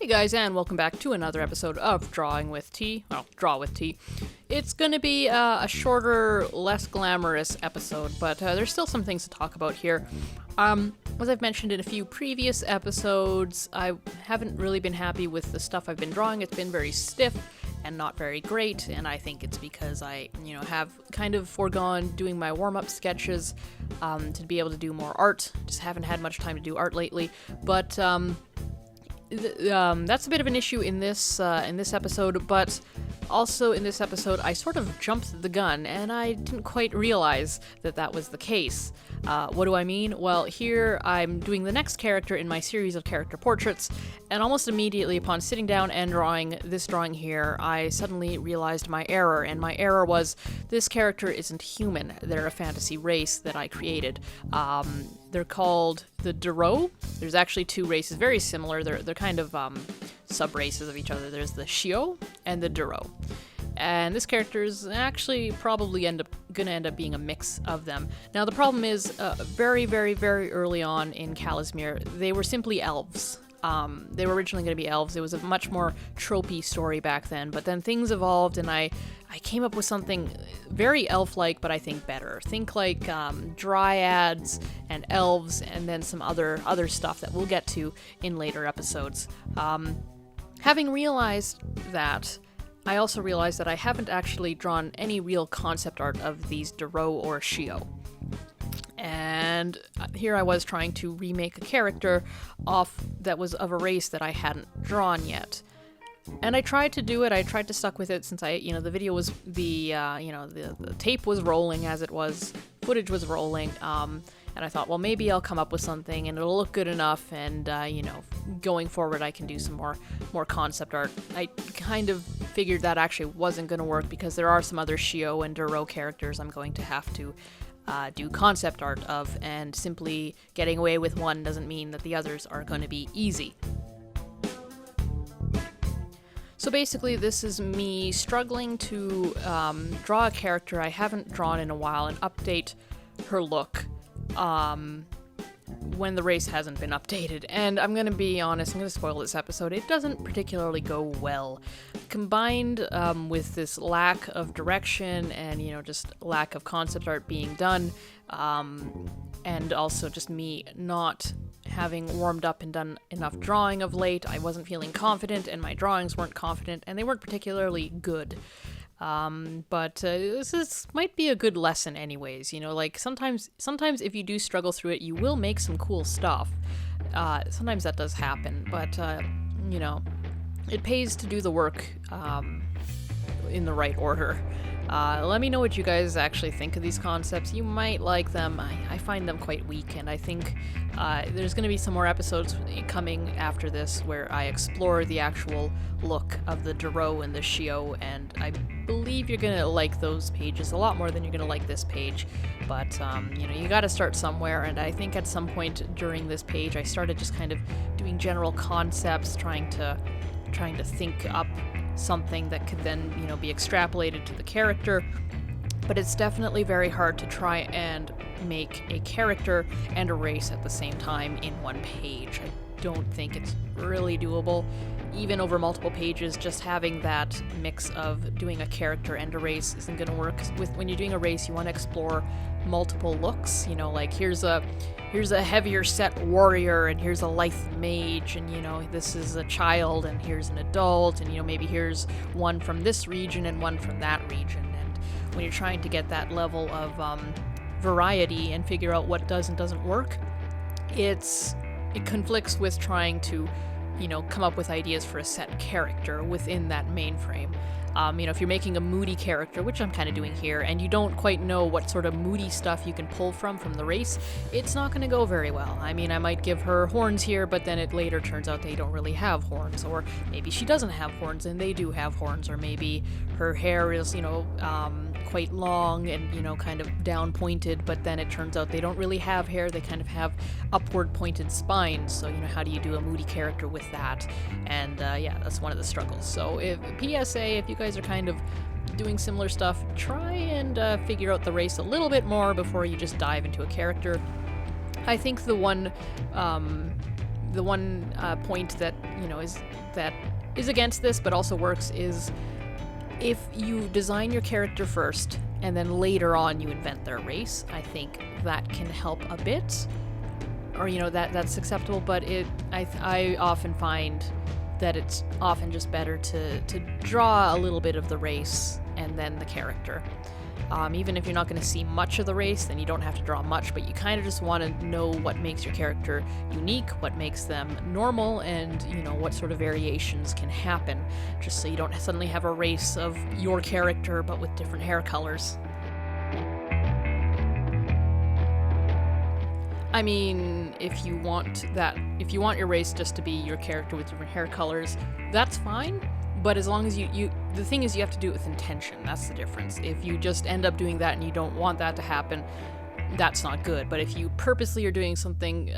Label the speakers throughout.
Speaker 1: Hey guys, and welcome back to another episode of Drawing with T. Well, Draw with T. It's gonna be a shorter, less glamorous episode, but there's still some things to talk about here. As I've mentioned in a few previous episodes, I haven't really been happy with the stuff I've been drawing. It's been very stiff and not very great, and I think it's because I, have kind of foregone doing my warm-up sketches to be able to do more art. Just haven't had much time to do art lately, but that's a bit of an issue in this episode, but also in this episode I sort of jumped the gun and I didn't quite realize that was the case. What do I mean? Well, here I'm doing the next character in my series of character portraits, and almost immediately upon sitting down and drawing this drawing here, I suddenly realized my error, and my error was this character isn't human. They're a fantasy race that I created. They're called the Duro. There's actually two races, very similar. They're kind of sub-races of each other. There's the Shio and the Duro. And this character is actually probably gonna end up being a mix of them. Now the problem is, very, very, very early on in Kazimir, they were simply elves. They were originally going to be elves. It was a much more tropey story back then, but then things evolved and I came up with something very elf-like, but I think better. Think like dryads and elves, and then some other stuff that we'll get to in later episodes. Having realized that, I also realized that I haven't actually drawn any real concept art of these Duro or Shio. And here I was trying to remake a character that was of a race that I hadn't drawn yet. And I tried to do it, I tried to stuck with it since the video was, the tape was rolling as it was, footage was rolling, and I thought, well, maybe I'll come up with something and it'll look good enough, and, going forward I can do some more concept art. I kind of figured that actually wasn't going to work because there are some other Shio and Duro characters I'm going to have to do concept art of, and simply getting away with one doesn't mean that the others are going to be easy. So basically this is me struggling to draw a character I haven't drawn in a while and update her look when the race hasn't been updated. And I'm going to be honest, I'm going to spoil this episode. It doesn't particularly go well. Combined with this lack of direction and, just lack of concept art being done, and also just me not having warmed up and done enough drawing of late, I wasn't feeling confident, and my drawings weren't confident, and they weren't particularly good. But this might be a good lesson anyways, like sometimes if you do struggle through it, you will make some cool stuff. Sometimes that does happen, but, it pays to do the work, in the right order. Let me know what you guys actually think of these concepts. You might like them. I find them quite weak, and I think there's going to be some more episodes coming after this where I explore the actual look of the Duro and the Shio, and I believe you're going to like those pages a lot more than you're going to like this page. But, you got to start somewhere, and I think at some point during this page I started just kind of doing general concepts, trying to think up something that could then, be extrapolated to the character. But it's definitely very hard to try and make a character and a race at the same time in one page. I don't think it's really doable. Even over multiple pages, just having that mix of doing a character and a race isn't going to work. When you're doing a race, you want to explore multiple looks. Like here's a heavier set warrior, and here's a lithe mage, and this is a child, and here's an adult, and maybe here's one from this region and one from that region. And when you're trying to get that level of variety and figure out what does and doesn't work, it conflicts with trying to come up with ideas for a set character within that mainframe. If you're making a moody character, which I'm kind of doing here, and you don't quite know what sort of moody stuff you can pull from the race, it's not going to go very well. I might give her horns here, but then it later turns out they don't really have horns, or maybe she doesn't have horns and they do have horns, or maybe her hair is, quite long and, kind of down pointed, but then it turns out they don't really have hair, they kind of have upward pointed spines, so, how do you do a moody character with that? And, that's one of the struggles. So, if you guys are kind of doing similar stuff, try and figure out the race a little bit more before you just dive into a character. I think the one the one point that, is against this but also works is if you design your character first and then later on you invent their race. I think that can help a bit, or that's acceptable. But I often find that it's often just better to draw a little bit of the race and then the character. Even if you're not going to see much of the race, then you don't have to draw much, but you kind of just want to know what makes your character unique, what makes them normal, and, what sort of variations can happen, just so you don't suddenly have a race of your character but with different hair colors. I mean, if you want your race just to be your character with different hair colors, that's fine. But as long as the thing is you have to do it with intention. That's the difference. If you just end up doing that and you don't want that to happen, that's not good. But if you purposely are doing something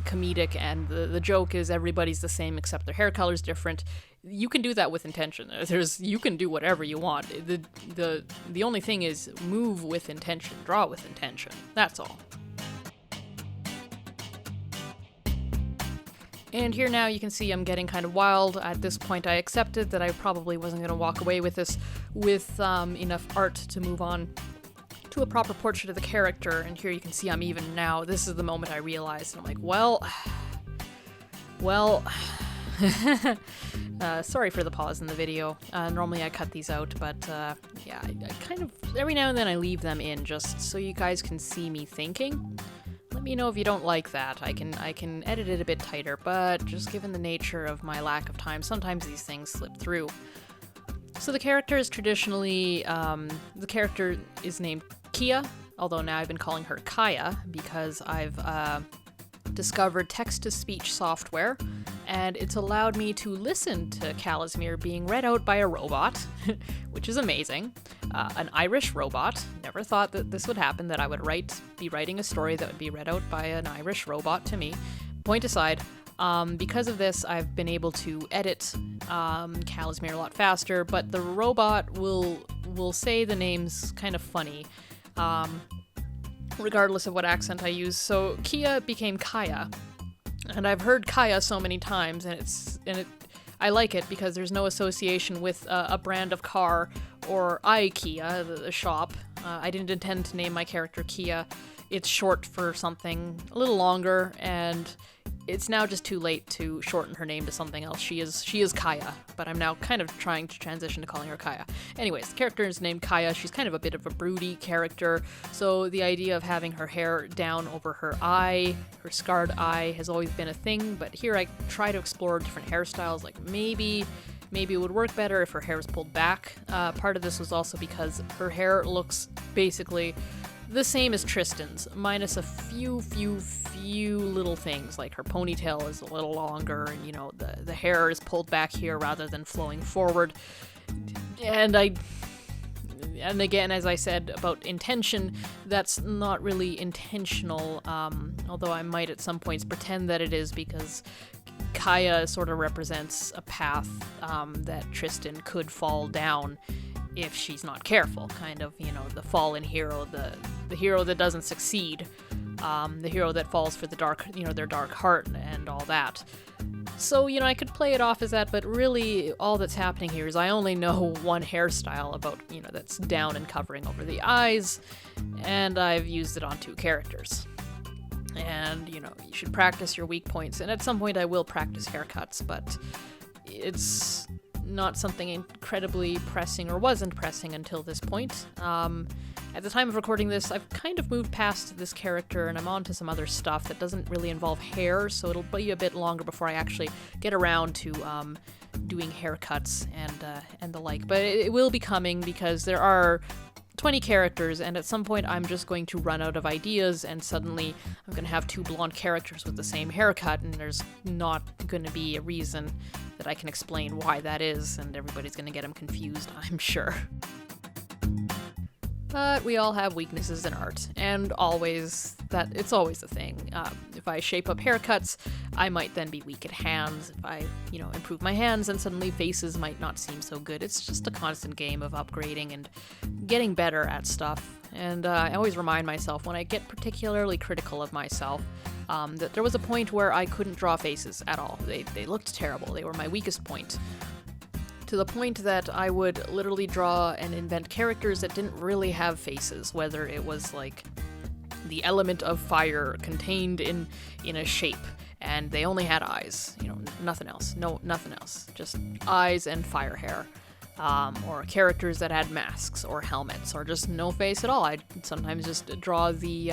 Speaker 1: comedic and the joke is everybody's the same except their hair color's different, you can do that with intention. You can do whatever you want. The only thing is move with intention, draw with intention. That's all. And here now you can see I'm getting kind of wild. At this point I accepted that I probably wasn't going to walk away with this with enough art to move on to a proper portrait of the character. And here you can see I'm even now. This is the moment I realized. I'm like, well, sorry for the pause in the video. Normally I cut these out, but yeah, I kind of, every now and then I leave them in just so you guys can see me thinking. Let me know if you don't like that. I can edit it a bit tighter, but just given the nature of my lack of time, sometimes these things slip through. So the character is traditionally, the character is named Kia, although now I've been calling her Kaya because I've discovered text-to-speech software, and it's allowed me to listen to Casimir being read out by a robot, which is amazing. An Irish robot. Never thought that this would happen, that I would be writing a story that would be read out by an Irish robot to me. Point aside, because of this, I've been able to edit Casimir a lot faster, but the robot will say the names kind of funny, regardless of what accent I use. So Kia became Kaya, and I've heard Kaya so many times, and I like it because there's no association with a brand of car or IKEA, the shop. I didn't intend to name my character Kia. It's short for something a little longer, and it's now just too late to shorten her name to something else. She is Kaya, but I'm now kind of trying to transition to calling her Kaya. Anyways, the character is named Kaya. She's kind of a bit of a broody character, so the idea of having her hair down over her eye, her scarred eye, has always been a thing, but here I try to explore different hairstyles, like maybe it would work better if her hair was pulled back. Part of this was also because her hair looks basically the same as Tristan's, minus a few little things, like her ponytail is a little longer, and the hair is pulled back here rather than flowing forward. And again, as I said about intention, that's not really intentional, although I might at some points pretend that it is, because Kaya sort of represents a path that Tristan could fall down if she's not careful, kind of, the fallen hero, the hero that doesn't succeed, the hero that falls for the dark, their dark heart and all that. So, I could play it off as that, but really all that's happening here is I only know one hairstyle about, that's down and covering over the eyes, and I've used it on 2 characters. And, you should practice your weak points, and at some point I will practice haircuts, but it's not something incredibly pressing, or wasn't pressing until this point. At the time of recording this, I've kind of moved past this character, and I'm on to some other stuff that doesn't really involve hair, so it'll be a bit longer before I actually get around to doing haircuts and the like. But it will be coming, because there are 20 characters, and at some point I'm just going to run out of ideas, and suddenly I'm going to have 2 blonde characters with the same haircut, and there's not going to be a reason that I can explain why that is, and everybody's going to get them confused, I'm sure. But we all have weaknesses in art, and it's always a thing. If I shape up haircuts, I might then be weak at hands. If I, improve my hands, then suddenly faces might not seem so good. It's just a constant game of upgrading and getting better at stuff. And I always remind myself, when I get particularly critical of myself, that there was a point where I couldn't draw faces at all. They looked terrible. They were my weakest point. To the point that I would literally draw and invent characters that didn't really have faces, whether it was like the element of fire contained in a shape, and they only had eyes, nothing else. No, nothing else. Just eyes and fire hair. Or characters that had masks or helmets, or just no face at all. I'd sometimes just draw the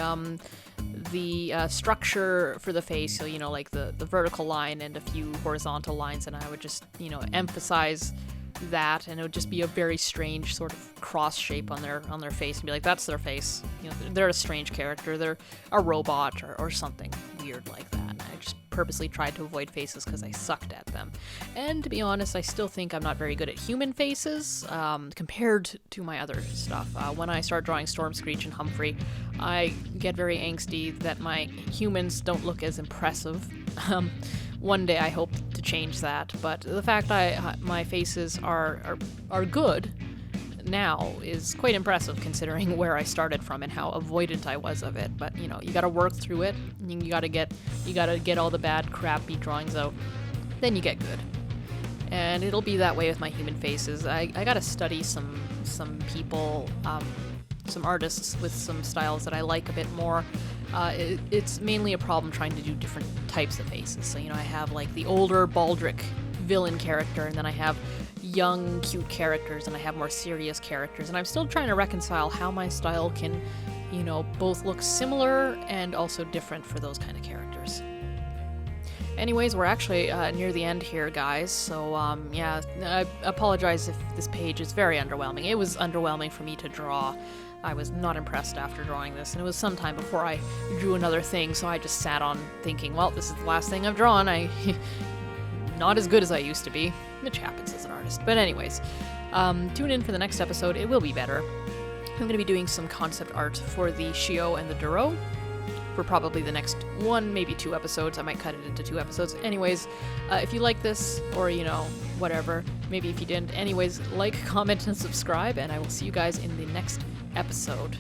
Speaker 1: structure for the face, so like the vertical line and a few horizontal lines, and I would just emphasize that, and it would just be a very strange sort of cross shape on their face, and be like, that's their face. They're a strange character. They're a robot or something weird like that. And I just purposely tried to avoid faces because I sucked at them. And to be honest, I still think I'm not very good at human faces compared to my other stuff. When I start drawing Storm, Screech, and Humphrey, I get very angsty that my humans don't look as impressive. One day I hope to change that, but the fact my faces are good now is quite impressive considering where I started from and how avoidant I was of it. But you gotta work through it. You gotta get all the bad, crappy drawings out. Then you get good. And it'll be that way with my human faces. I gotta study some people, some artists with some styles that I like a bit more. It's mainly a problem trying to do different types of faces. So I have like the older Baldric villain character, and then I have young, cute characters, and I have more serious characters, and I'm still trying to reconcile how my style can, both look similar and also different for those kind of characters. Anyways, we're actually near the end here, guys, so yeah, I apologize if this page is very underwhelming. It was underwhelming for me to draw. I was not impressed after drawing this, and it was some time before I drew another thing, so I just sat on thinking, well, this is the last thing I've drawn. Not as good as I used to be, which happens as an artist. But anyways, tune in for the next episode. It will be better. I'm going to be doing some concept art for the Shio and the Duro for probably the next 1, maybe 2 episodes. I might cut it into 2 episodes. Anyways, if you like this, or, whatever, maybe if you didn't. Anyways, like, comment, and subscribe, and I will see you guys in the next episode.